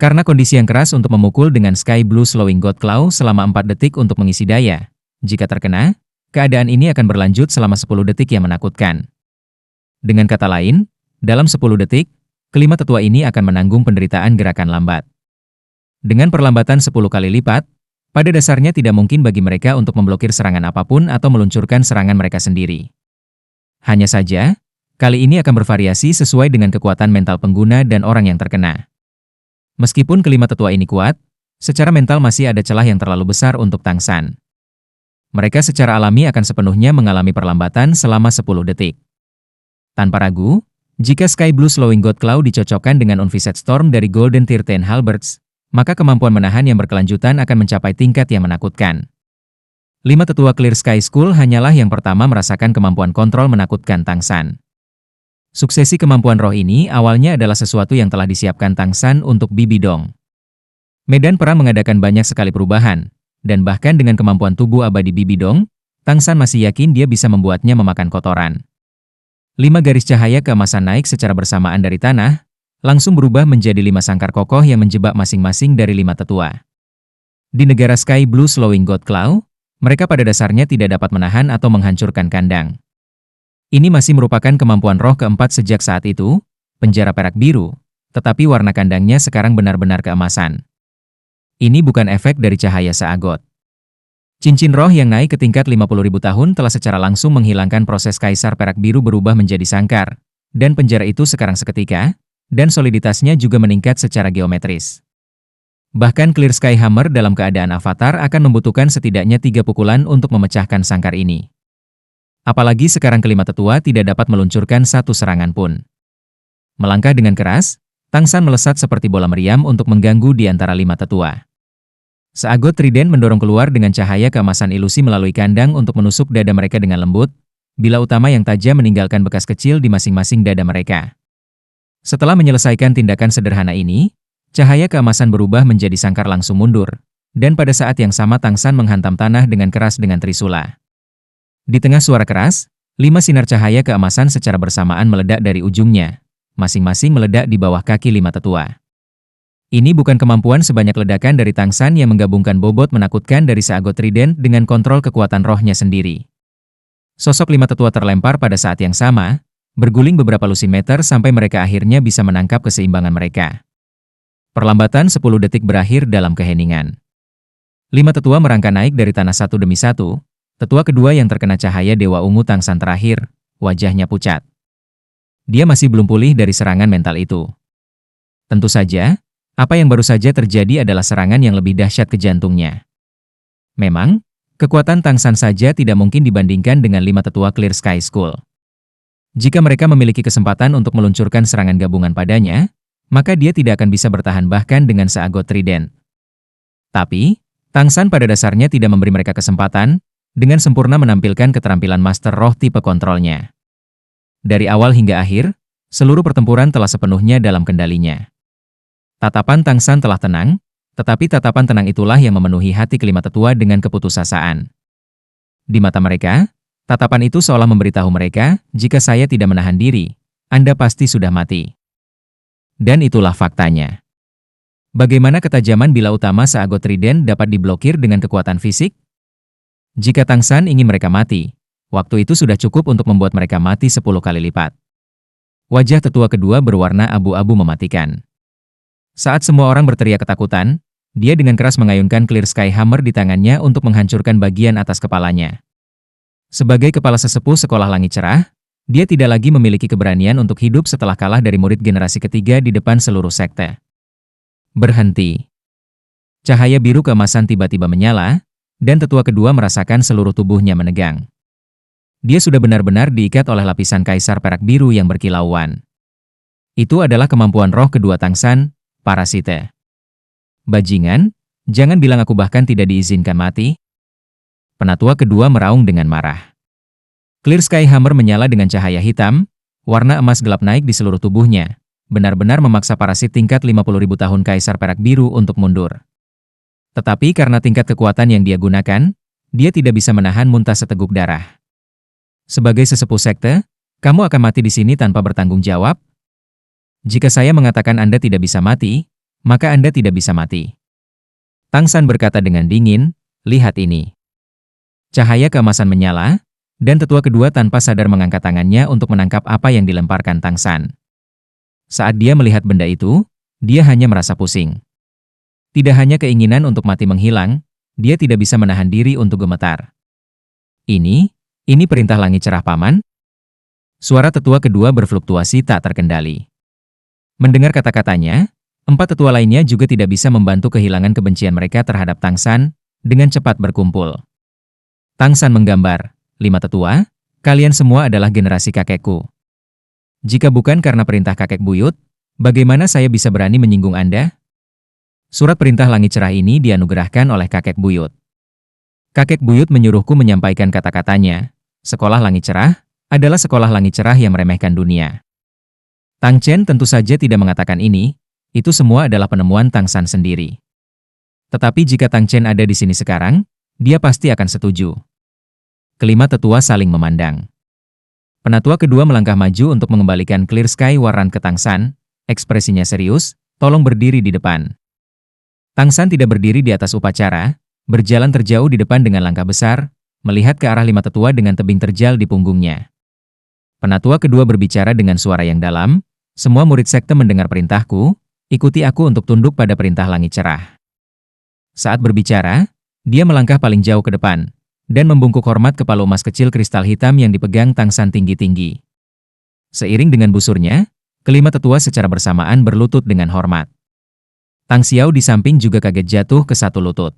Karena kondisi yang keras untuk memukul dengan Sky Blue Slowing God Claw selama 4 detik untuk mengisi daya. Jika terkena, keadaan ini akan berlanjut selama 10 detik yang menakutkan. Dengan kata lain, dalam 10 detik, kelima tetua ini akan menanggung penderitaan gerakan lambat. Dengan perlambatan 10 kali lipat, pada dasarnya tidak mungkin bagi mereka untuk memblokir serangan apapun atau meluncurkan serangan mereka sendiri. Hanya saja, kali ini akan bervariasi sesuai dengan kekuatan mental pengguna dan orang yang terkena. Meskipun kelima tetua ini kuat, secara mental masih ada celah yang terlalu besar untuk Tang San. Mereka secara alami akan sepenuhnya mengalami perlambatan selama 10 detik. Tanpa ragu, jika Sky Blue Slowing God Claw dicocokkan dengan Unvised Storm dari Golden 13 Halberds, maka kemampuan menahan yang berkelanjutan akan mencapai tingkat yang menakutkan. 5 tetua Clear Sky School hanyalah yang pertama merasakan kemampuan kontrol menakutkan Tang San. Suksesi kemampuan roh ini awalnya adalah sesuatu yang telah disiapkan Tang San untuk Bibi Dong. Medan perang mengadakan banyak sekali perubahan, dan bahkan dengan kemampuan tubuh abadi Bibi Dong, Tang San masih yakin dia bisa membuatnya memakan kotoran. 5 garis cahaya keemasan naik secara bersamaan dari tanah, langsung berubah menjadi 5 sangkar kokoh yang menjebak masing-masing dari 5 tetua. Di negara Sky Blue Slowing God Claw, mereka pada dasarnya tidak dapat menahan atau menghancurkan kandang. Ini masih merupakan kemampuan roh keempat sejak saat itu, penjara perak biru, tetapi warna kandangnya sekarang benar-benar keemasan. Ini bukan efek dari cahaya seagot. Cincin roh yang naik ke tingkat 50.000 tahun telah secara langsung menghilangkan proses kaisar perak biru berubah menjadi sangkar, dan penjara itu sekarang seketika, dan soliditasnya juga meningkat secara geometris. Bahkan Clear Sky Hammer dalam keadaan avatar akan membutuhkan setidaknya 3 pukulan untuk memecahkan sangkar ini. Apalagi sekarang kelima tetua tidak dapat meluncurkan satu serangan pun. Melangkah dengan keras, Tang San melesat seperti bola meriam untuk mengganggu di antara 5 tetua. Seagot trident mendorong keluar dengan cahaya keemasan ilusi melalui kandang untuk menusuk dada mereka dengan lembut, bila utama yang tajam meninggalkan bekas kecil di masing-masing dada mereka. Setelah menyelesaikan tindakan sederhana ini, cahaya keemasan berubah menjadi sangkar langsung mundur, dan pada saat yang sama Tang San menghantam tanah dengan keras dengan trisula. Di tengah suara keras, 5 sinar cahaya keemasan secara bersamaan meledak dari ujungnya, masing-masing meledak di bawah kaki 5 tetua. Ini bukan kemampuan sebanyak ledakan dari Tang San yang menggabungkan bobot menakutkan dari seagot trident dengan kontrol kekuatan rohnya sendiri. Sosok 5 tetua terlempar pada saat yang sama, berguling beberapa lusin meter sampai mereka akhirnya bisa menangkap keseimbangan mereka. Perlambatan 10 detik berakhir dalam keheningan. 5 tetua merangkak naik dari tanah satu demi satu. Tetua kedua yang terkena cahaya Dewa Ungu Tang San terakhir, wajahnya pucat. Dia masih belum pulih dari serangan mental itu. Tentu saja, apa yang baru saja terjadi adalah serangan yang lebih dahsyat ke jantungnya. Memang, kekuatan Tang San saja tidak mungkin dibandingkan dengan 5 tetua Clear Sky School. Jika mereka memiliki kesempatan untuk meluncurkan serangan gabungan padanya, maka dia tidak akan bisa bertahan bahkan dengan seagot trident. Tapi, Tang San pada dasarnya tidak memberi mereka kesempatan, dengan sempurna menampilkan keterampilan master roh tipe kontrolnya. Dari awal hingga akhir, seluruh pertempuran telah sepenuhnya dalam kendalinya. Tatapan Tang San telah tenang, tetapi tatapan tenang itulah yang memenuhi hati kelima tetua dengan keputusasaan. Di mata mereka, tatapan itu seolah memberitahu mereka, jika saya tidak menahan diri, Anda pasti sudah mati. Dan itulah faktanya. Bagaimana ketajaman bila utama seagot trident dapat diblokir dengan kekuatan fisik? Jika Tang San ingin mereka mati, waktu itu sudah cukup untuk membuat mereka mati 10 kali lipat. Wajah tetua kedua berwarna abu-abu mematikan. Saat semua orang berteriak ketakutan, dia dengan keras mengayunkan Clear Sky Hammer di tangannya untuk menghancurkan bagian atas kepalanya. Sebagai kepala sesepuh sekolah langit cerah, dia tidak lagi memiliki keberanian untuk hidup setelah kalah dari murid generasi ketiga di depan seluruh sekte. Berhenti. Cahaya biru keemasan tiba-tiba menyala, dan tetua kedua merasakan seluruh tubuhnya menegang. Dia sudah benar-benar diikat oleh lapisan kaisar perak biru yang berkilauan. Itu adalah kemampuan roh kedua Tang San, Parasite. Bajingan, jangan bilang aku bahkan tidak diizinkan mati. Penatua kedua meraung dengan marah. Clear Sky Hammer menyala dengan cahaya hitam, warna emas gelap naik di seluruh tubuhnya, benar-benar memaksa parasit tingkat 50.000 tahun kaisar perak biru untuk mundur. Tetapi karena tingkat kekuatan yang dia gunakan, dia tidak bisa menahan muntah seteguk darah. Sebagai sesepuh sekte, kamu akan mati di sini tanpa bertanggung jawab? Jika saya mengatakan Anda tidak bisa mati, maka Anda tidak bisa mati. Tang San berkata dengan dingin, lihat ini. Cahaya keemasan menyala, dan tetua kedua tanpa sadar mengangkat tangannya untuk menangkap apa yang dilemparkan Tang San. Saat dia melihat benda itu, dia hanya merasa pusing. Tidak hanya keinginan untuk mati menghilang, dia tidak bisa menahan diri untuk gemetar. Ini perintah langit cerah paman? Suara tetua kedua berfluktuasi tak terkendali. Mendengar kata-katanya, 4 tetua lainnya juga tidak bisa membantu kehilangan kebencian mereka terhadap Tang San, dengan cepat berkumpul. Tang San menggambar, 5 tetua, kalian semua adalah generasi kakekku. Jika bukan karena perintah kakek buyut, bagaimana saya bisa berani menyinggung Anda? Surat perintah langit cerah ini dianugerahkan oleh kakek buyut. Kakek buyut menyuruhku menyampaikan kata-katanya, sekolah langit cerah adalah sekolah langit cerah yang meremehkan dunia. Tang Chen tentu saja tidak mengatakan ini, itu semua adalah penemuan Tang San sendiri. Tetapi jika Tang Chen ada di sini sekarang, dia pasti akan setuju. Kelima tetua saling memandang. Penatua kedua melangkah maju untuk mengembalikan Clear Sky Warran ke Tang San, ekspresinya serius, tolong berdiri di depan. Tang San tidak berdiri di atas upacara, berjalan terjauh di depan dengan langkah besar, melihat ke arah 5 tetua dengan tebing terjal di punggungnya. Penatua kedua berbicara dengan suara yang dalam, semua murid sekte mendengar perintahku, ikuti aku untuk tunduk pada perintah langit cerah. Saat berbicara, dia melangkah paling jauh ke depan, dan membungkuk hormat ke palu emas kecil kristal hitam yang dipegang Tang San tinggi-tinggi. Seiring dengan busurnya, kelima tetua secara bersamaan berlutut dengan hormat. Tang Xiao di samping juga kaget jatuh ke satu lutut.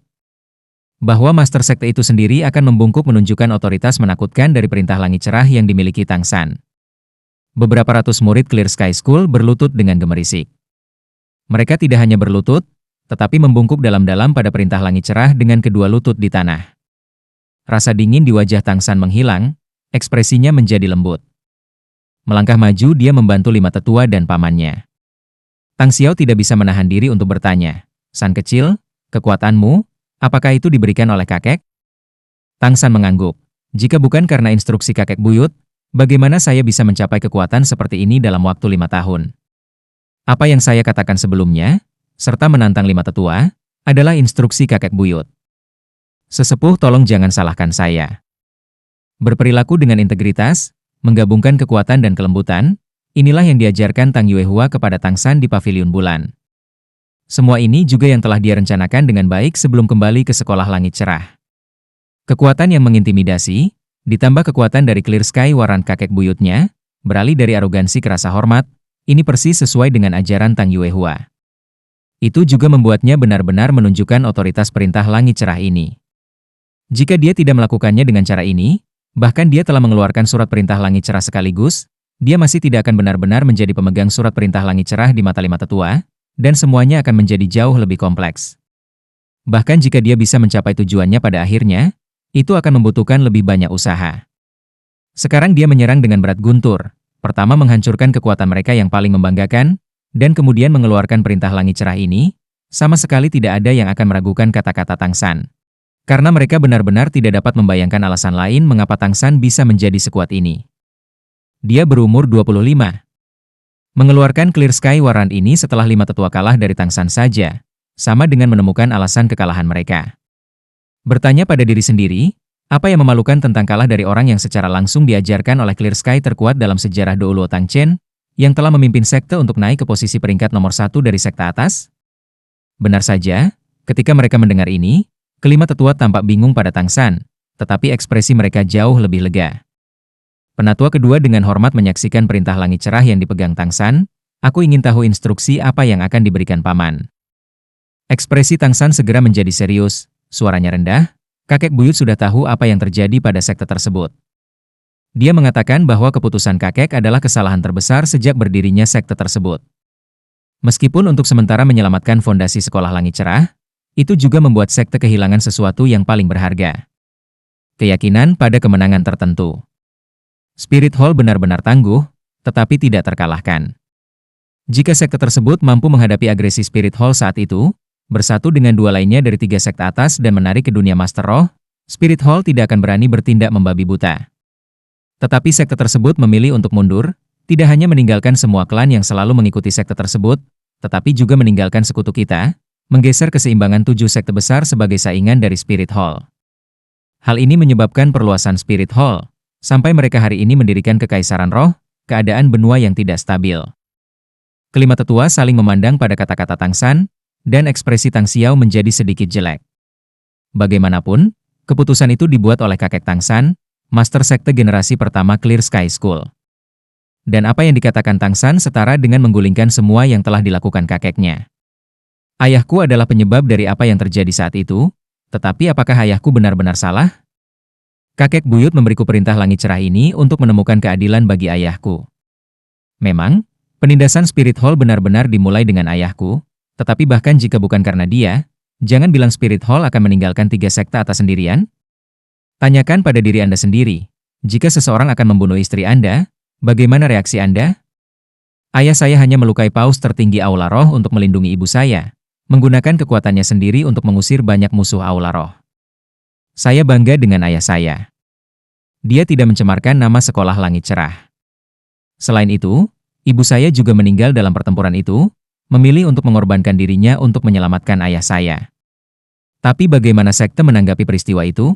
Bahwa master sekte itu sendiri akan membungkuk menunjukkan otoritas menakutkan dari perintah langit cerah yang dimiliki Tang San. Beberapa ratus murid Clear Sky School berlutut dengan gemerisik. Mereka tidak hanya berlutut, tetapi membungkuk dalam-dalam pada perintah langit cerah dengan kedua lutut di tanah. Rasa dingin di wajah Tang San menghilang, ekspresinya menjadi lembut. Melangkah maju dia membantu 5 tetua dan pamannya. Tang Xiao tidak bisa menahan diri untuk bertanya, San kecil, kekuatanmu, apakah itu diberikan oleh kakek? Tang San mengangguk, jika bukan karena instruksi kakek buyut, bagaimana saya bisa mencapai kekuatan seperti ini dalam waktu 5 tahun? Apa yang saya katakan sebelumnya, serta menantang 5 tetua, adalah instruksi kakek buyut. Sesepuh tolong jangan salahkan saya. Berperilaku dengan integritas, menggabungkan kekuatan dan kelembutan, inilah yang diajarkan Tang Yuehua kepada Tang San di Paviliun Bulan. Semua ini juga yang telah dia rencanakan dengan baik sebelum kembali ke sekolah langit cerah. Kekuatan yang mengintimidasi, ditambah kekuatan dari Clear Sky Warran kakek buyutnya, beralih dari arogansi ke rasa hormat, ini persis sesuai dengan ajaran Tang Yuehua. Itu juga membuatnya benar-benar menunjukkan otoritas perintah langit cerah ini. Jika dia tidak melakukannya dengan cara ini, bahkan dia telah mengeluarkan surat perintah langit cerah sekaligus, dia masih tidak akan benar-benar menjadi pemegang surat perintah langit cerah di mata 5 tetua, dan semuanya akan menjadi jauh lebih kompleks. Bahkan jika dia bisa mencapai tujuannya pada akhirnya, itu akan membutuhkan lebih banyak usaha. Sekarang dia menyerang dengan berat guntur, pertama menghancurkan kekuatan mereka yang paling membanggakan, dan kemudian mengeluarkan perintah langit cerah ini, sama sekali tidak ada yang akan meragukan kata-kata Tang San. Karena mereka benar-benar tidak dapat membayangkan alasan lain mengapa Tang San bisa menjadi sekuat ini. Dia berumur 25. Mengeluarkan Clear Sky Warran ini setelah 5 tetua kalah dari Tang San saja, sama dengan menemukan alasan kekalahan mereka. Bertanya pada diri sendiri, apa yang memalukan tentang kalah dari orang yang secara langsung diajarkan oleh Clear Sky terkuat dalam sejarah Douluo Tang Chen, yang telah memimpin sekte untuk naik ke posisi peringkat nomor 1 dari sekte atas? Benar saja, ketika mereka mendengar ini, kelima tetua tampak bingung pada Tang San, tetapi ekspresi mereka jauh lebih lega. Penatua kedua dengan hormat menyaksikan perintah langit cerah yang dipegang Tang San, aku ingin tahu instruksi apa yang akan diberikan paman. Ekspresi Tang San segera menjadi serius, suaranya rendah, kakek buyut sudah tahu apa yang terjadi pada sekte tersebut. Dia mengatakan bahwa keputusan kakek adalah kesalahan terbesar sejak berdirinya sekte tersebut. Meskipun untuk sementara menyelamatkan fondasi sekolah langit cerah, itu juga membuat sekte kehilangan sesuatu yang paling berharga. Keyakinan pada kemenangan tertentu. Spirit Hall benar-benar tangguh, tetapi tidak terkalahkan. Jika sekte tersebut mampu menghadapi agresi Spirit Hall saat itu, bersatu dengan 2 lainnya dari 3 sekte atas dan menarik ke dunia Master Roh, Spirit Hall tidak akan berani bertindak membabi buta. Tetapi sekte tersebut memilih untuk mundur, tidak hanya meninggalkan semua klan yang selalu mengikuti sekte tersebut, tetapi juga meninggalkan sekutu kita, menggeser keseimbangan 7 sekte besar sebagai saingan dari Spirit Hall. Hal ini menyebabkan perluasan Spirit Hall, sampai mereka hari ini mendirikan kekaisaran roh, keadaan benua yang tidak stabil. Kelima tetua saling memandang pada kata-kata Tang San, dan ekspresi Tang Xiao menjadi sedikit jelek. Bagaimanapun, keputusan itu dibuat oleh kakek Tang San, Master Sekte generasi pertama Clear Sky School. Dan apa yang dikatakan Tang San setara dengan menggulingkan semua yang telah dilakukan kakeknya. Ayahku adalah penyebab dari apa yang terjadi saat itu, tetapi apakah ayahku benar-benar salah? Kakek buyut memberiku perintah langit cerah ini untuk menemukan keadilan bagi ayahku. Memang, penindasan Spirit Hall benar-benar dimulai dengan ayahku, tetapi bahkan jika bukan karena dia, jangan bilang Spirit Hall akan meninggalkan 3 sekte atas sendirian. Tanyakan pada diri Anda sendiri, jika seseorang akan membunuh istri Anda, bagaimana reaksi Anda? Ayah saya hanya melukai paus tertinggi Aula Roh untuk melindungi ibu saya, menggunakan kekuatannya sendiri untuk mengusir banyak musuh Aula Roh. Saya bangga dengan ayah saya. Dia tidak mencemarkan nama sekolah langit cerah. Selain itu, ibu saya juga meninggal dalam pertempuran itu, memilih untuk mengorbankan dirinya untuk menyelamatkan ayah saya. Tapi bagaimana sekte menanggapi peristiwa itu?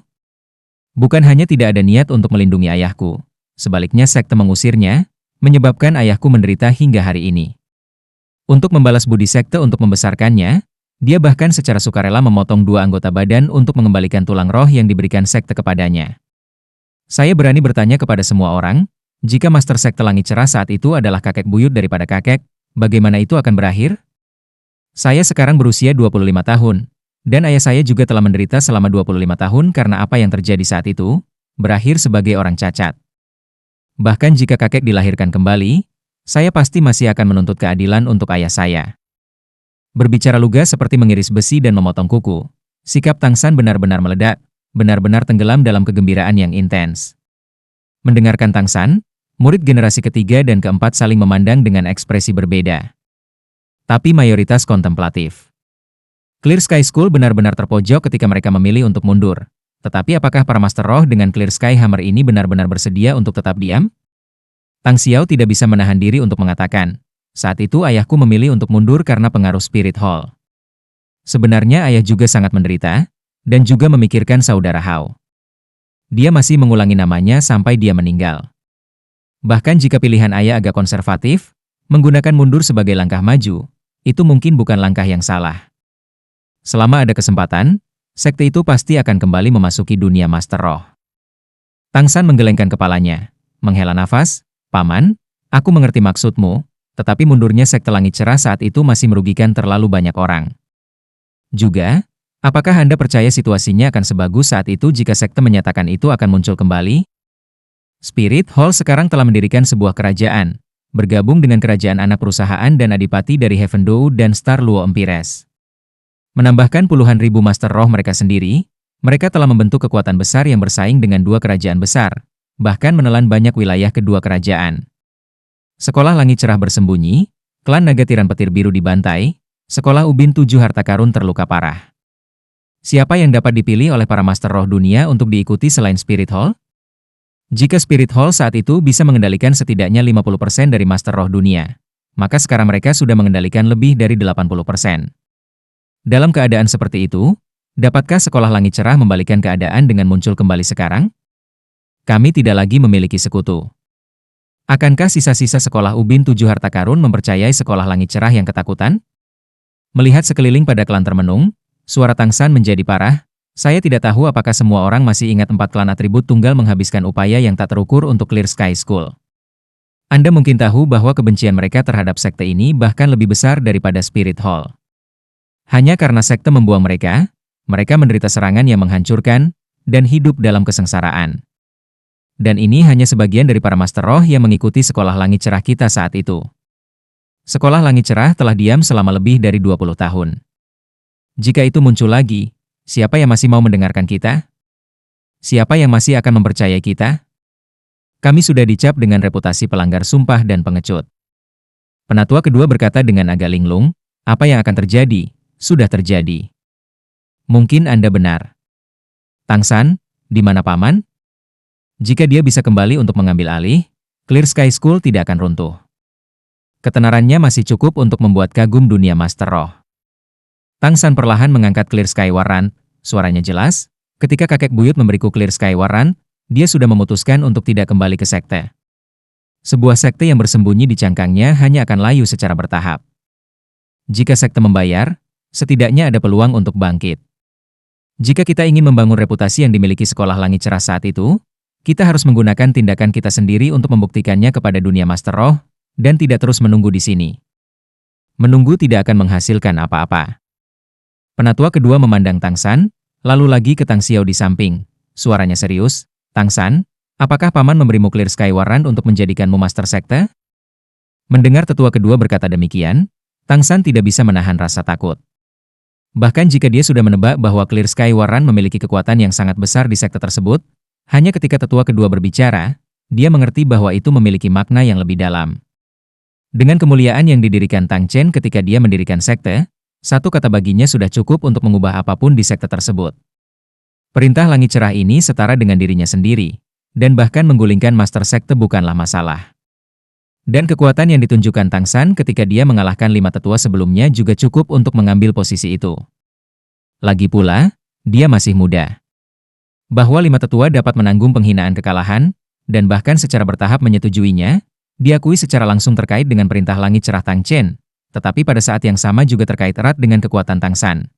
Bukan hanya tidak ada niat untuk melindungi ayahku, sebaliknya sekte mengusirnya, menyebabkan ayahku menderita hingga hari ini. Untuk membalas budi sekte untuk membesarkannya, dia bahkan secara sukarela memotong 2 anggota badan untuk mengembalikan tulang roh yang diberikan sekte kepadanya. Saya berani bertanya kepada semua orang, jika Master Sekte Langit Cerah saat itu adalah kakek buyut daripada kakek, bagaimana itu akan berakhir? Saya sekarang berusia 25 tahun, dan ayah saya juga telah menderita selama 25 tahun karena apa yang terjadi saat itu, berakhir sebagai orang cacat. Bahkan jika kakek dilahirkan kembali, saya pasti masih akan menuntut keadilan untuk ayah saya. Berbicara lugas seperti mengiris besi dan memotong kuku, sikap Tang San benar-benar meledak, benar-benar tenggelam dalam kegembiraan yang intens. Mendengarkan Tang San, murid generasi ketiga dan keempat saling memandang dengan ekspresi berbeda. Tapi mayoritas kontemplatif. Clear Sky School benar-benar terpojok ketika mereka memilih untuk mundur. Tetapi apakah para Master Roh dengan Clear Sky Hammer ini benar-benar bersedia untuk tetap diam? Tang Xiao tidak bisa menahan diri untuk mengatakan, saat itu ayahku memilih untuk mundur karena pengaruh Spirit Hall. Sebenarnya ayah juga sangat menderita, dan juga memikirkan saudara Hao. Dia masih mengulangi namanya sampai dia meninggal. Bahkan jika pilihan ayah agak konservatif, menggunakan mundur sebagai langkah maju, itu mungkin bukan langkah yang salah. Selama ada kesempatan, sekte itu pasti akan kembali memasuki dunia Master Roh. Tang San menggelengkan kepalanya, menghela nafas, "Paman, aku mengerti maksudmu, tetapi mundurnya sekte Langit Cerah saat itu masih merugikan terlalu banyak orang. Juga, apakah Anda percaya situasinya akan sebagus saat itu jika sekte menyatakan itu akan muncul kembali? Spirit Hall sekarang telah mendirikan sebuah kerajaan, bergabung dengan kerajaan anak perusahaan dan adipati dari Heaven Dou dan Star Luo Empires. Menambahkan puluhan ribu Master Roh mereka sendiri, mereka telah membentuk kekuatan besar yang bersaing dengan 2 kerajaan besar, bahkan menelan banyak wilayah kedua kerajaan. Sekolah Langit Cerah bersembunyi, klan Naga Tiran Petir Biru dibantai, sekolah Ubin 7 Harta Karun terluka parah. Siapa yang dapat dipilih oleh para Master Roh dunia untuk diikuti selain Spirit Hall? Jika Spirit Hall saat itu bisa mengendalikan setidaknya 50% dari Master Roh dunia, maka sekarang mereka sudah mengendalikan lebih dari 80%. Dalam keadaan seperti itu, dapatkah sekolah Langit Cerah membalikan keadaan dengan muncul kembali sekarang? Kami tidak lagi memiliki sekutu. Akankah sisa-sisa sekolah Ubin 7 Harta Karun mempercayai sekolah Langit Cerah yang ketakutan? Melihat sekeliling pada klan termenung, suara Tang San menjadi parah. Saya tidak tahu apakah semua orang masih ingat 4 klan atribut tunggal menghabiskan upaya yang tak terukur untuk Clear Sky School. Anda mungkin tahu bahwa kebencian mereka terhadap sekte ini bahkan lebih besar daripada Spirit Hall. Hanya karena sekte membuang mereka, mereka menderita serangan yang menghancurkan, dan hidup dalam kesengsaraan. Dan ini hanya sebagian dari para Master Roh yang mengikuti sekolah Langit Cerah kita saat itu. Sekolah Langit Cerah telah diam selama lebih dari 20 tahun. Jika itu muncul lagi, siapa yang masih mau mendengarkan kita? Siapa yang masih akan mempercayai kita? Kami sudah dicap dengan reputasi pelanggar sumpah dan pengecut. Penatua kedua berkata dengan agak linglung, apa yang akan terjadi? Sudah terjadi. Mungkin Anda benar. Tang San, di mana Paman? Jika dia bisa kembali untuk mengambil alih, Clear Sky School tidak akan runtuh. Ketenarannya masih cukup untuk membuat kagum dunia Master Roh. Tang San perlahan mengangkat Clear Sky Warran, suaranya jelas. Ketika kakek buyut memberiku Clear Sky Warran, dia sudah memutuskan untuk tidak kembali ke sekte. Sebuah sekte yang bersembunyi di cangkangnya hanya akan layu secara bertahap. Jika sekte membayar, setidaknya ada peluang untuk bangkit. Jika kita ingin membangun reputasi yang dimiliki Sekolah Langit Cerah saat itu, kita harus menggunakan tindakan kita sendiri untuk membuktikannya kepada dunia Master Roh, dan tidak terus menunggu di sini. Menunggu tidak akan menghasilkan apa-apa. Penatua kedua memandang Tang San, lalu lagi ke Tang Xiao di samping. Suaranya serius, "Tang San, apakah paman memberimu Clear Sky Warran untuk menjadikanmu master sekte?" Mendengar tetua kedua berkata demikian, Tang San tidak bisa menahan rasa takut. Bahkan jika dia sudah menebak bahwa Clear Sky Warran memiliki kekuatan yang sangat besar di sekte tersebut, hanya ketika tetua kedua berbicara, dia mengerti bahwa itu memiliki makna yang lebih dalam. Dengan kemuliaan yang didirikan Tang Chen ketika dia mendirikan sekte, satu kata baginya sudah cukup untuk mengubah apapun di sekte tersebut. Perintah Langit Cerah ini setara dengan dirinya sendiri, dan bahkan menggulingkan master sekte bukanlah masalah. Dan kekuatan yang ditunjukkan Tang San ketika dia mengalahkan 5 tetua sebelumnya juga cukup untuk mengambil posisi itu. Lagi pula, dia masih muda. Bahwa 5 tetua dapat menanggung penghinaan kekalahan, dan bahkan secara bertahap menyetujuinya, diakui secara langsung terkait dengan perintah Langit Cerah Tang Chen, tetapi pada saat yang sama juga terkait erat dengan kekuatan Tang San.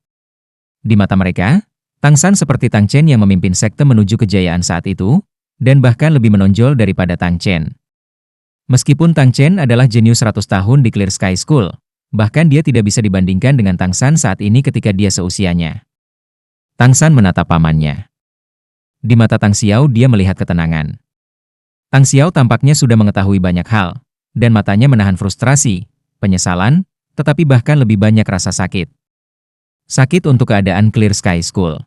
Di mata mereka, Tang San seperti Tang Chen yang memimpin sekte menuju kejayaan saat itu, dan bahkan lebih menonjol daripada Tang Chen. Meskipun Tang Chen adalah jenius 100 tahun di Clear Sky School, bahkan dia tidak bisa dibandingkan dengan Tang San saat ini ketika dia seusianya. Tang San menatap pamannya. Di mata Tang Xiao dia melihat ketenangan. Tang Xiao tampaknya sudah mengetahui banyak hal, dan matanya menahan frustrasi, penyesalan, tetapi bahkan lebih banyak rasa sakit. Sakit untuk keadaan Clear Sky School.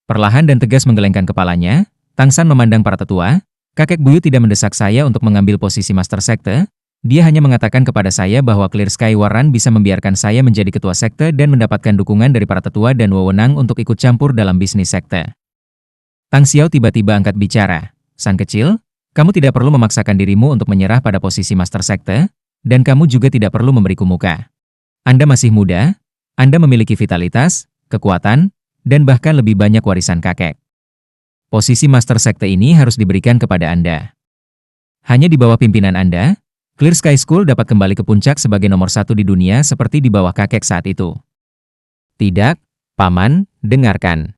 Perlahan dan tegas menggelengkan kepalanya, Tang San memandang para tetua. "Kakek buyut tidak mendesak saya untuk mengambil posisi master sekte, dia hanya mengatakan kepada saya bahwa Clear Sky Warran bisa membiarkan saya menjadi ketua sekte dan mendapatkan dukungan dari para tetua dan wewenang untuk ikut campur dalam bisnis sekte." Tang Xiao tiba-tiba angkat bicara, "San kecil, kamu tidak perlu memaksakan dirimu untuk menyerah pada posisi master sekte, dan kamu juga tidak perlu memberiku muka. Anda masih muda, Anda memiliki vitalitas, kekuatan, dan bahkan lebih banyak warisan kakek. Posisi master sekte ini harus diberikan kepada Anda. Hanya di bawah pimpinan Anda, Clear Sky School dapat kembali ke puncak sebagai nomor 1 di dunia seperti di bawah kakek saat itu." "Tidak, Paman, dengarkan."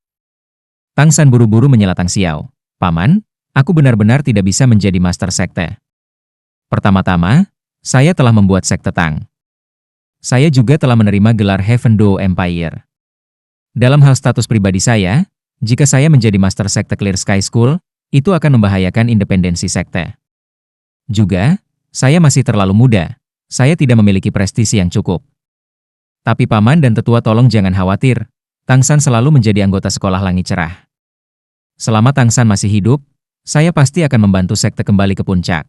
Tang San buru-buru menyela Tang Xiao. "Paman, aku benar-benar tidak bisa menjadi master sekte. Pertama-tama, saya telah membuat sekte Tang. Saya juga telah menerima gelar Heaven Dou Empire. Dalam hal status pribadi saya, jika saya menjadi master sekte Clear Sky School, itu akan membahayakan independensi sekte. Juga, saya masih terlalu muda. Saya tidak memiliki prestisi yang cukup. Tapi Paman dan tetua tolong jangan khawatir. Tang San selalu menjadi anggota Sekolah Langit Cerah. Selama Tang San masih hidup, saya pasti akan membantu sekte kembali ke puncak."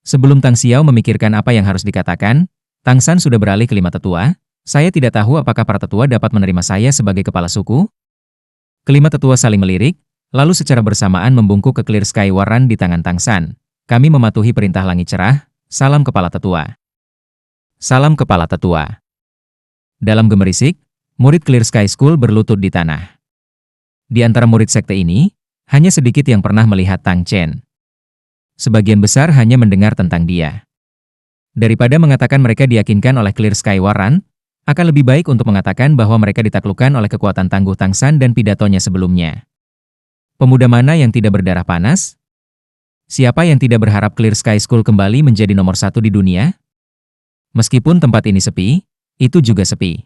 Sebelum Tang Xiao memikirkan apa yang harus dikatakan, Tang San sudah beralih ke 5 tetua. "Saya tidak tahu apakah para tetua dapat menerima saya sebagai kepala suku?" Kelima tetua saling melirik, lalu secara bersamaan membungkuk ke Clear Sky Warran di tangan Tang San. "Kami mematuhi perintah Langit Cerah, salam kepala tetua." Salam kepala tetua. Dalam gemerisik, murid Clear Sky School berlutut di tanah. Di antara murid sekte ini, hanya sedikit yang pernah melihat Tang Chen. Sebagian besar hanya mendengar tentang dia. Daripada mengatakan mereka diyakinkan oleh Clear Sky Warran, akan lebih baik untuk mengatakan bahwa mereka ditaklukkan oleh kekuatan tangguh Tang San dan pidatonya sebelumnya. Pemuda mana yang tidak berdarah panas? Siapa yang tidak berharap Clear Sky School kembali menjadi nomor 1 di dunia? Meskipun tempat ini sepi, itu juga sepi.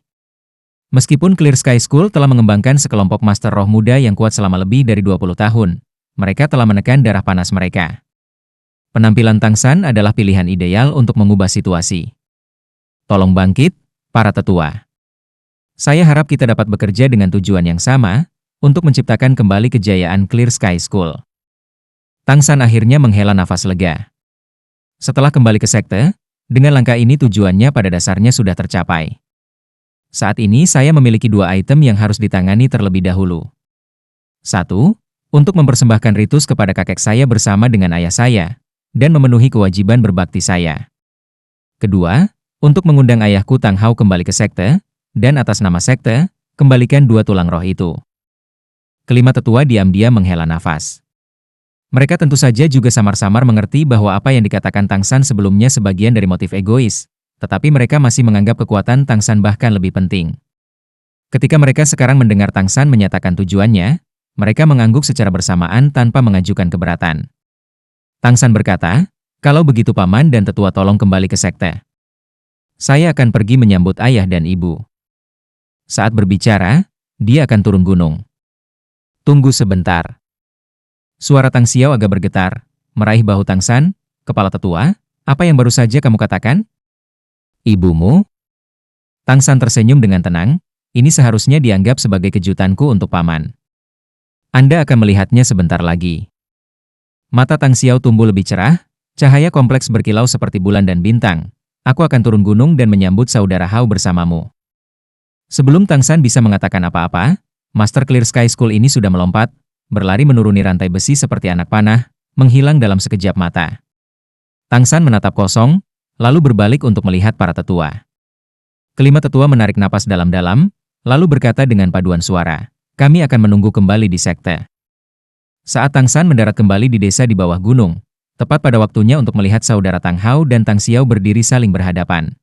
Meskipun Clear Sky School telah mengembangkan sekelompok master roh muda yang kuat selama lebih dari 20 tahun, mereka telah menekan darah panas mereka. Penampilan Tang San adalah pilihan ideal untuk mengubah situasi. Tolong bangkit, para tetua. Saya harap kita dapat bekerja dengan tujuan yang sama, untuk menciptakan kembali kejayaan Clear Sky School. Tang San akhirnya menghela nafas lega. Setelah kembali ke sekte, dengan langkah ini tujuannya pada dasarnya sudah tercapai. Saat ini saya memiliki 2 item yang harus ditangani terlebih dahulu. 1. Untuk mempersembahkan ritus kepada kakek saya bersama dengan ayah saya, dan memenuhi kewajiban berbakti saya. Kedua, untuk mengundang ayahku Tang Hao kembali ke sekte, dan atas nama sekte, kembalikan 2 tulang roh itu. Kelima tetua diam-diam menghela nafas. Mereka tentu saja juga samar-samar mengerti bahwa apa yang dikatakan Tang San sebelumnya sebagian dari motif egois, tetapi mereka masih menganggap kekuatan Tang San bahkan lebih penting. Ketika mereka sekarang mendengar Tang San menyatakan tujuannya, mereka mengangguk secara bersamaan tanpa mengajukan keberatan. Tang San berkata, "Kalau begitu paman dan tetua tolong kembali ke sekte. Saya akan pergi menyambut ayah dan ibu." Saat berbicara, dia akan turun gunung. Tunggu sebentar. Suara Tang Xiao agak bergetar, meraih bahu Tang San. "Kepala tetua, apa yang baru saja kamu katakan?" "Ibumu?" Tang San tersenyum dengan tenang, "Ini seharusnya dianggap sebagai kejutanku untuk paman. Anda akan melihatnya sebentar lagi." Mata Tang Xiao tumbuh lebih cerah, cahaya kompleks berkilau seperti bulan dan bintang. "Aku akan turun gunung dan menyambut saudara Hao bersamamu." Sebelum Tang San bisa mengatakan apa-apa, Master Clear Sky School ini sudah melompat, berlari menuruni rantai besi seperti anak panah, menghilang dalam sekejap mata. Tang San menatap kosong, lalu berbalik untuk melihat para tetua. Kelima tetua menarik napas dalam-dalam, lalu berkata dengan paduan suara, "Kami akan menunggu kembali di sekte." Saat Tang San mendarat kembali di desa di bawah gunung, tepat pada waktunya untuk melihat saudara Tang Hao dan Tang Xiao berdiri saling berhadapan.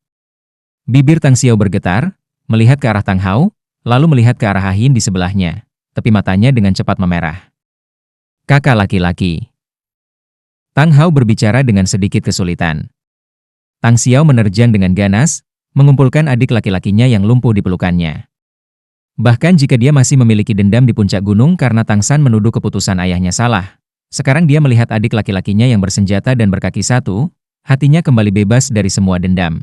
Bibir Tang Xiao bergetar, melihat ke arah Tang Hao, lalu melihat ke arah Ah Hin di sebelahnya, tepi matanya dengan cepat memerah. "Kakak laki-laki." Tang Hao berbicara dengan sedikit kesulitan. Tang Xiao menerjang dengan ganas, mengumpulkan adik laki-lakinya yang lumpuh di pelukannya. Bahkan jika dia masih memiliki dendam di puncak gunung karena Tang San menuduh keputusan ayahnya salah, sekarang dia melihat adik laki-lakinya yang bersenjata dan berkaki satu, hatinya kembali bebas dari semua dendam.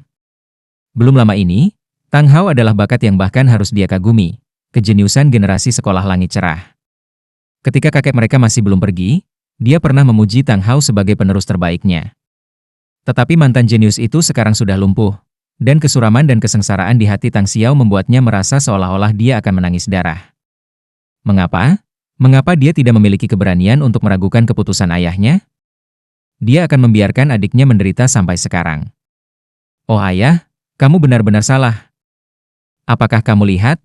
Belum lama ini, Tang Hao adalah bakat yang bahkan harus dia kagumi, kejeniusan generasi sekolah langit cerah. Ketika kakek mereka masih belum pergi, dia pernah memuji Tang Hao sebagai penerus terbaiknya. Tetapi mantan jenius itu sekarang sudah lumpuh, dan kesuraman dan kesengsaraan di hati Tang Xiao membuatnya merasa seolah-olah dia akan menangis darah. Mengapa? Mengapa dia tidak memiliki keberanian untuk meragukan keputusan ayahnya? Dia akan membiarkan adiknya menderita sampai sekarang. "Oh ayah, kamu benar-benar salah. Apakah kamu lihat?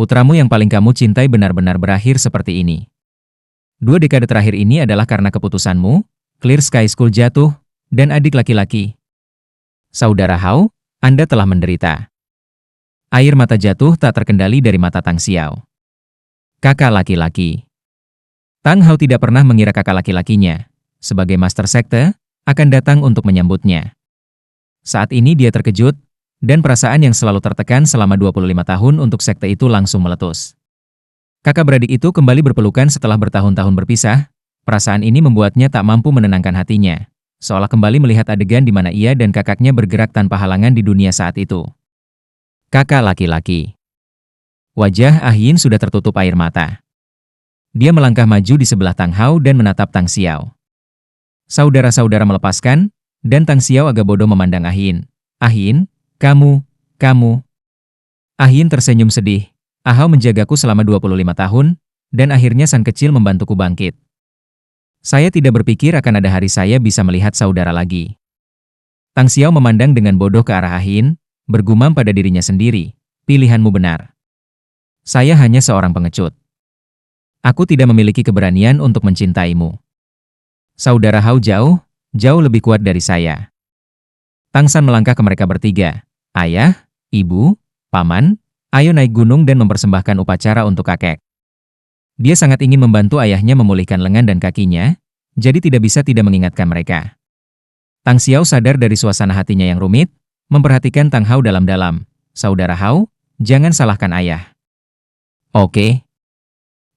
Putramu yang paling kamu cintai benar-benar berakhir seperti ini. 2 dekade terakhir ini adalah karena keputusanmu, Clear Sky School jatuh, dan adik laki-laki. Saudara Hao, Anda telah menderita." Air mata jatuh tak terkendali dari mata Tang Xiao. Kakak laki-laki. Tang Hao tidak pernah mengira kakak laki-lakinya, sebagai master sekte, akan datang untuk menyambutnya. Saat ini dia terkejut, dan perasaan yang selalu tertekan selama 25 tahun untuk sekte itu langsung meletus. Kakak beradik itu kembali berpelukan setelah bertahun-tahun berpisah, perasaan ini membuatnya tak mampu menenangkan hatinya, seolah kembali melihat adegan di mana ia dan kakaknya bergerak tanpa halangan di dunia saat itu. Kakak laki-laki. Wajah Ah Hin sudah tertutup air mata. Dia melangkah maju di sebelah Tang Hao dan menatap Tang Xiao. Saudara-saudara melepaskan, dan Tang Xiao agak bodoh memandang Ah Hin. "Ah Hin, kamu. Ah Hin tersenyum sedih. "Ah Hao menjagaku selama 25 tahun, dan akhirnya sang kecil membantuku bangkit. Saya tidak berpikir akan ada hari saya bisa melihat saudara lagi." Tang Xiao memandang dengan bodoh ke arah Ah Hin, bergumam pada dirinya sendiri, "Pilihanmu benar. Saya hanya seorang pengecut. Aku tidak memiliki keberanian untuk mencintaimu. Saudara Hao jauh lebih kuat dari saya." Tang San melangkah ke mereka bertiga. "Ayah, ibu, paman, ayo naik gunung dan mempersembahkan upacara untuk kakek." Dia sangat ingin membantu ayahnya memulihkan lengan dan kakinya, jadi tidak bisa tidak mengingatkan mereka. Tang Xiao sadar dari suasana hatinya yang rumit, memperhatikan Tang Hao dalam-dalam. "Saudara Hao, jangan salahkan ayah." Oke.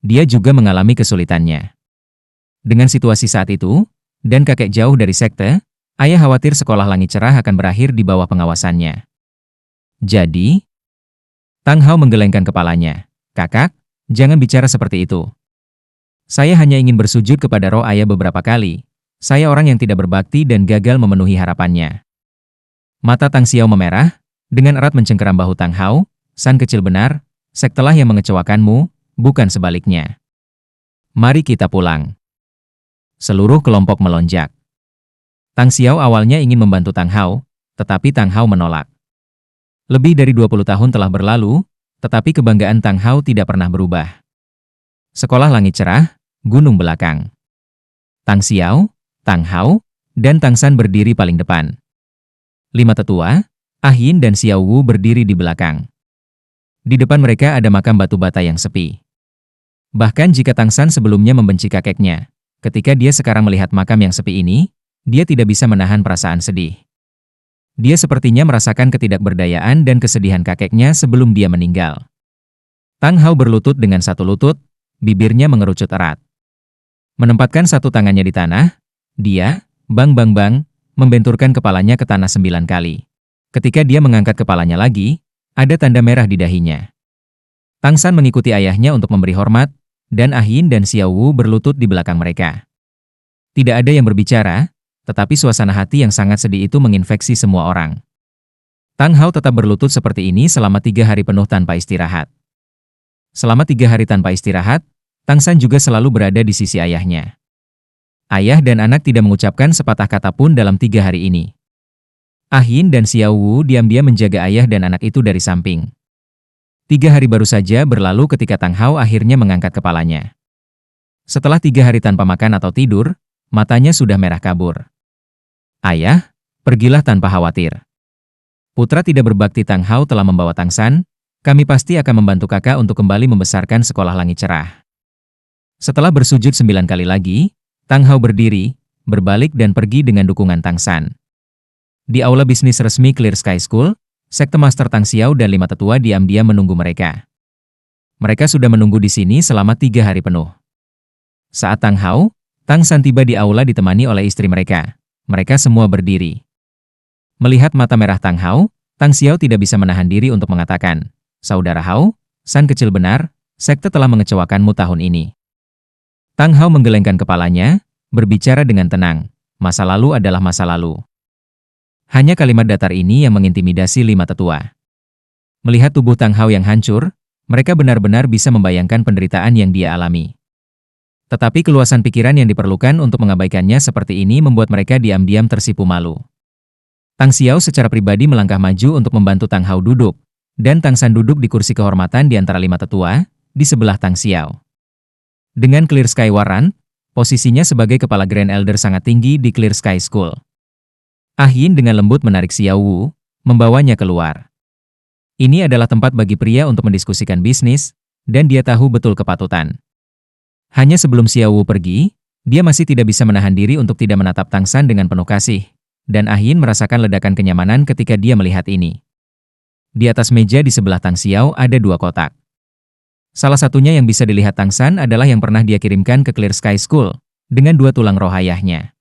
Dia juga mengalami kesulitannya. Dengan situasi saat itu, dan kakek jauh dari sekte, ayah khawatir sekolah langit cerah akan berakhir di bawah pengawasannya. Jadi, Tang Hao menggelengkan kepalanya. "Kakak, jangan bicara seperti itu. Saya hanya ingin bersujud kepada roh ayah beberapa kali. Saya orang yang tidak berbakti dan gagal memenuhi harapannya." Mata Tang Xiao memerah, dengan erat mencengkeram bahu Tang Hao. "San kecil benar, sektelah yang mengecewakanmu, bukan sebaliknya. Mari kita pulang." Seluruh kelompok melonjak. Tang Xiao awalnya ingin membantu Tang Hao, tetapi Tang Hao menolak. Lebih dari 20 tahun telah berlalu, tetapi kebanggaan Tang Hao tidak pernah berubah. Sekolah langit cerah, gunung belakang. Tang Xiao, Tang Hao, dan Tang San berdiri paling depan. 5 tetua, Ah Yin dan Xiao Wu berdiri di belakang. Di depan mereka ada makam batu bata yang sepi. Bahkan jika Tang San sebelumnya membenci kakeknya, ketika dia sekarang melihat makam yang sepi ini, dia tidak bisa menahan perasaan sedih. Dia sepertinya merasakan ketidakberdayaan dan kesedihan kakeknya sebelum dia meninggal. Tang Hao berlutut dengan satu lutut, bibirnya mengerucut erat. Menempatkan satu tangannya di tanah, dia, bang, membenturkan kepalanya ke tanah 9 kali. Ketika dia mengangkat kepalanya lagi, ada tanda merah di dahinya. Tang San mengikuti ayahnya untuk memberi hormat, dan Ah Yin dan Xiao Wu berlutut di belakang mereka. Tidak ada yang berbicara, tetapi suasana hati yang sangat sedih itu menginfeksi semua orang. Tang Hao tetap berlutut seperti ini selama 3 hari penuh tanpa istirahat. Selama 3 hari tanpa istirahat, Tang San juga selalu berada di sisi ayahnya. Ayah dan anak tidak mengucapkan sepatah kata pun dalam 3 hari ini. Ah Yin dan Xiao Wu diam-diam menjaga ayah dan anak itu dari samping. 3 hari baru saja berlalu ketika Tang Hao akhirnya mengangkat kepalanya. Setelah 3 hari tanpa makan atau tidur, matanya sudah merah kabur. Ayah, pergilah tanpa khawatir. Putra tidak berbakti Tang Hao telah membawa Tang San, kami pasti akan membantu kakak untuk kembali membesarkan sekolah langit cerah. Setelah bersujud 9 kali lagi, Tang Hao berdiri, berbalik dan pergi dengan dukungan Tang San. Di aula bisnis resmi Clear Sky School, Sekte Master Tang Xiao dan 5 tetua diam-diam menunggu mereka. Mereka sudah menunggu di sini selama 3 hari penuh. Saat Tang Hao, Tang San tiba di aula ditemani oleh istri mereka. Mereka semua berdiri. Melihat mata merah Tang Hao, Tang Xiao tidak bisa menahan diri untuk mengatakan, "Saudara Hao, San kecil benar, sekte telah mengecewakanmu tahun ini." Tang Hao menggelengkan kepalanya, berbicara dengan tenang, "Masa lalu adalah masa lalu." Hanya kalimat datar ini yang mengintimidasi 5 tetua. Melihat tubuh Tang Hao yang hancur, mereka benar-benar bisa membayangkan penderitaan yang dia alami. Tetapi keluasan pikiran yang diperlukan untuk mengabaikannya seperti ini membuat mereka diam-diam tersipu malu. Tang Xiao secara pribadi melangkah maju untuk membantu Tang Hao duduk, dan Tang San duduk di kursi kehormatan di antara 5 tetua, di sebelah Tang Xiao. Dengan Clear Sky Warrant, posisinya sebagai kepala Grand Elder sangat tinggi di Clear Sky School. Ah Yin dengan lembut menarik Xiao Wu, membawanya keluar. Ini adalah tempat bagi pria untuk mendiskusikan bisnis, dan dia tahu betul kepatutan. Hanya sebelum Xiao Wu pergi, dia masih tidak bisa menahan diri untuk tidak menatap Tang San dengan penuh kasih, dan Ah Yin merasakan ledakan kenyamanan ketika dia melihat ini. Di atas meja di sebelah Tang Xiao ada 2 kotak. Salah satunya yang bisa dilihat Tang San adalah yang pernah dia kirimkan ke Clear Sky School, dengan 2 tulang roh ayahnya.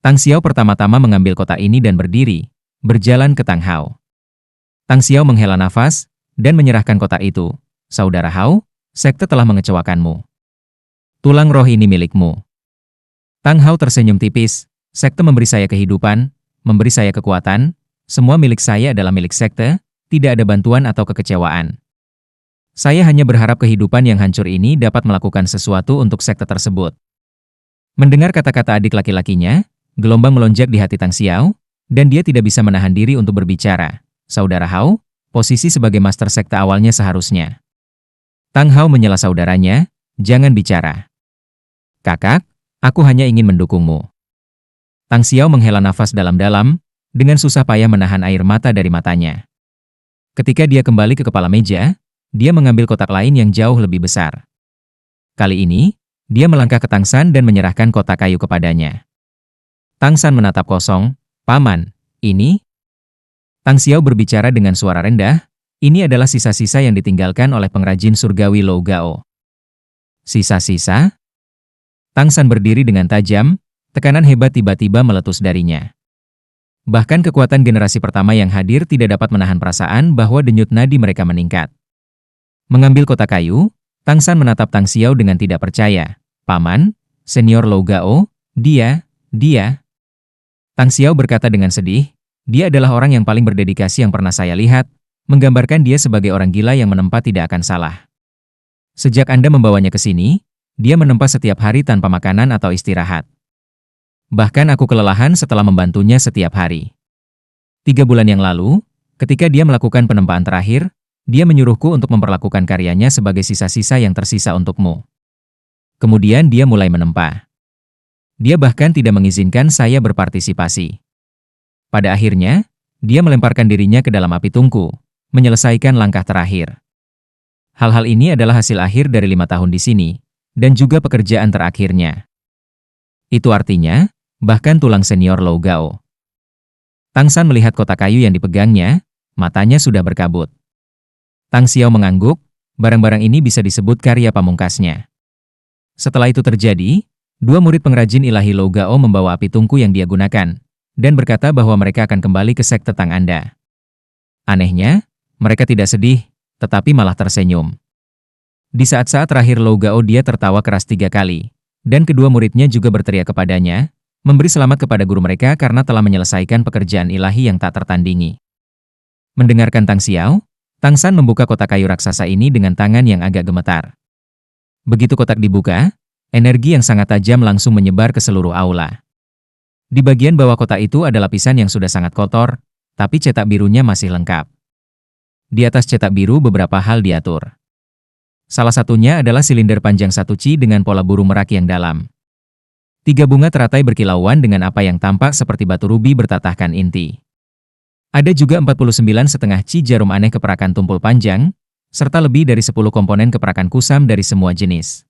Tang Xiao pertama-tama mengambil kotak ini dan berdiri, berjalan ke Tang Hao. Tang Xiao menghela nafas, dan menyerahkan kotak itu. "Saudara Hao, sekte telah mengecewakanmu. Tulang roh ini milikmu." Tang Hao tersenyum tipis, "Sekte memberi saya kehidupan, memberi saya kekuatan, semua milik saya adalah milik sekte, tidak ada bantuan atau kekecewaan. Saya hanya berharap kehidupan yang hancur ini dapat melakukan sesuatu untuk sekte tersebut." Mendengar kata-kata adik laki-lakinya, gelombang melonjak di hati Tang Xiao, dan dia tidak bisa menahan diri untuk berbicara. "Saudara Hao, posisi sebagai master sekte awalnya seharusnya." Tang Hao menyela saudaranya, "Jangan bicara. Kakak, aku hanya ingin mendukungmu." Tang Xiao menghela nafas dalam-dalam, dengan susah payah menahan air mata dari matanya. Ketika dia kembali ke kepala meja, dia mengambil kotak lain yang jauh lebih besar. Kali ini, dia melangkah ke Tang San dan menyerahkan kotak kayu kepadanya. Tang San menatap kosong, "Paman, ini?" Tang Xiao berbicara dengan suara rendah, "Ini adalah sisa-sisa yang ditinggalkan oleh pengrajin surgawi Lou Gao." "Sisa-sisa?" Tang San berdiri dengan tajam, tekanan hebat tiba-tiba meletus darinya. Bahkan kekuatan generasi pertama yang hadir tidak dapat menahan perasaan bahwa denyut nadi mereka meningkat. Mengambil kotak kayu, Tang San menatap Tang Xiao dengan tidak percaya. "Paman, senior Lou Gao, dia. Tang Xiao berkata dengan sedih, "Dia adalah orang yang paling berdedikasi yang pernah saya lihat, menggambarkan dia sebagai orang gila yang menempa tidak akan salah. Sejak Anda membawanya ke sini, dia menempa setiap hari tanpa makanan atau istirahat. Bahkan aku kelelahan setelah membantunya setiap hari. 3 bulan yang lalu, ketika dia melakukan penempaan terakhir, dia menyuruhku untuk memperlakukan karyanya sebagai sisa-sisa yang tersisa untukmu. Kemudian dia mulai menempa. Dia bahkan tidak mengizinkan saya berpartisipasi. Pada akhirnya, dia melemparkan dirinya ke dalam api tungku, menyelesaikan langkah terakhir. Hal-hal ini adalah hasil akhir dari 5 tahun di sini, dan juga pekerjaan terakhirnya. Itu artinya, bahkan tulang senior Lou Gao. Tang San melihat kotak kayu yang dipegangnya, matanya sudah berkabut. Tang Xiao mengangguk, barang-barang ini bisa disebut karya pamungkasnya. Setelah itu terjadi, 2 murid pengrajin ilahi Lou Gao membawa api tungku yang dia gunakan, dan berkata bahwa mereka akan kembali ke sekte Tang Anda. Anehnya, mereka tidak sedih, tetapi malah tersenyum. Di saat-saat terakhir Lou Gao dia tertawa keras 3 kali, dan kedua muridnya juga berteriak kepadanya, memberi selamat kepada guru mereka karena telah menyelesaikan pekerjaan ilahi yang tak tertandingi. Mendengarkan Tang Xiao, Tang San membuka kotak kayu raksasa ini dengan tangan yang agak gemetar. Begitu kotak dibuka, energi yang sangat tajam langsung menyebar ke seluruh aula. Di bagian bawah kotak itu ada lapisan yang sudah sangat kotor, tapi cetak birunya masih lengkap. Di atas cetak biru beberapa hal diatur. Salah satunya adalah silinder panjang 1 chi dengan pola burung merak yang dalam. 3 bunga teratai berkilauan dengan apa yang tampak seperti batu rubi bertatahkan inti. Ada juga 49,5 chi jarum aneh keperakan tumpul panjang, serta lebih dari 10 komponen keperakan kusam dari semua jenis.